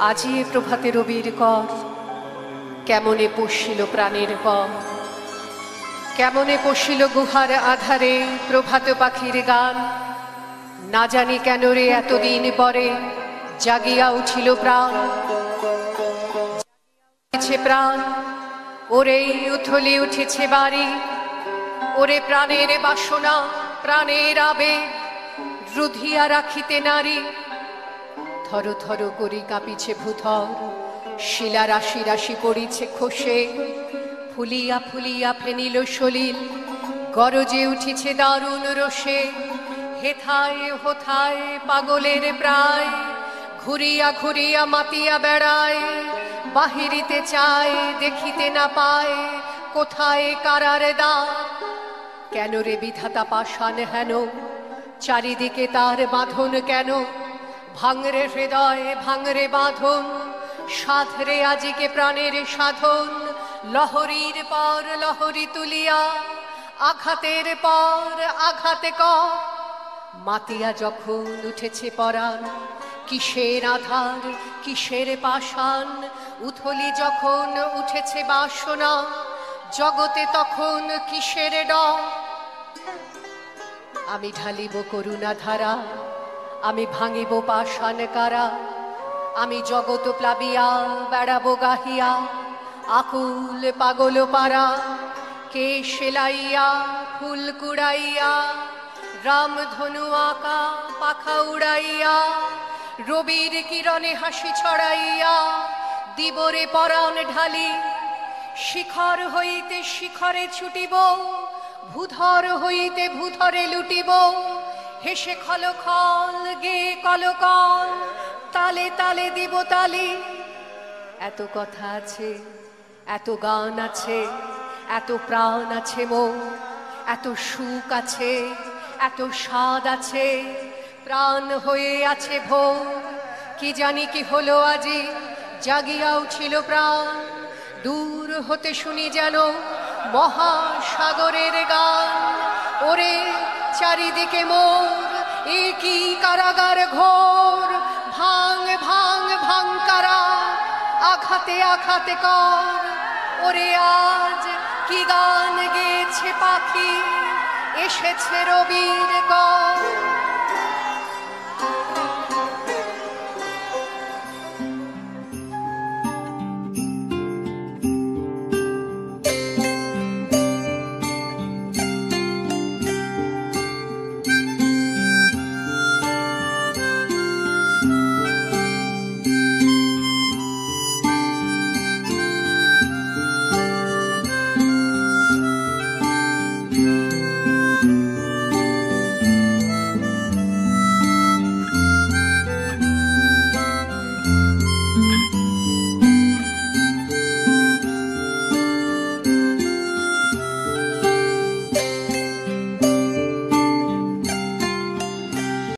আজি এ প্রভাতে রবির কর, কেমনে পশিল প্রাণের পর, কেমনে পশিল গুহার আধারে প্রভাত পাখির গান। না জানি কেন রে এতদিন পরে জাগিয়া উঠিল প্রাণ, প্রাণ ওরে উথলি উঠেছে বাড়ি, ওরে প্রাণের বাসনা প্রাণের আবেগ রুধিয়া রাখিতে নারী। থর থর করি কাঁপিছে ভূধর, শিলা রাশি রাশি পড়িছে খসে, ফুলিয়া ফুলিয়া ফেনিল সলিল, গরজে উঠিছে দারুণ রোষে। হেথায় হোথায় পাগলের প্রায়, ঘুরিয়া ঘুরিয়া মাতিয়া বেড়ায়, বাহিরিতে চায় দেখিতে না পায়, কোথায় কারার দ্বার। কেন রে বিধাতা পাষাণ হেন, চারিদিকে তার বাঁধন কেন? ভাঙরে হৃদয় ভাঙরে বাঁধন, সাধরে আজিকে প্রাণের সাধন। লহরীর পর লহরী তুলিয়া, আঘাতের পর আঘাতে কর, মাতিয়া যখন উঠেছে পরাণ, কিসের আধার কিসের পাষাণ। উথলি যখন উঠেছে বাসনা, জগতে তখন কিসের ডর। আমি ঢালিব করুণা ধারা, আমি ভাঙিব পাষাণ কারা, আমি জগৎ প্লাবিয়া বেড়াবো গাহিয়া, আকুল পাগল পারা। কে সেলাইয়া ফুল কুড়াইয়া, রামধনু আঁকা পাখা উড়াইয়া, রবির কিরণে হাসি ছড়াইয়া, দিবরে পরাণ ঢালি। শিখর হইতে শিখরে ছুটিব, ভূধর হইতে ভূধরে লুটিব, হেসে খল খল গে কলকল, তালে তালে দিব তালি। এত কথা আছে, এত গান আছে, এত প্রাণ আছে মোর, এত সুখ আছে, এত স্বাদ আছে, প্রাণ হয়ে আছে ভোর। কি জানি কি হলো আজি, জাগিয়া উঠিল প্রাণ, দূর হতে শুনি যেন মহাসাগরের গান। ওরে চারিদিকে মোর এ কি কারাগার ঘোর, ভাঙ ভাঙ ভাঙ কারা, আঘাতে আঘাতে কর। ওরে আজ কি গান গেয়েছে পাখি, এসেছে রবির কর।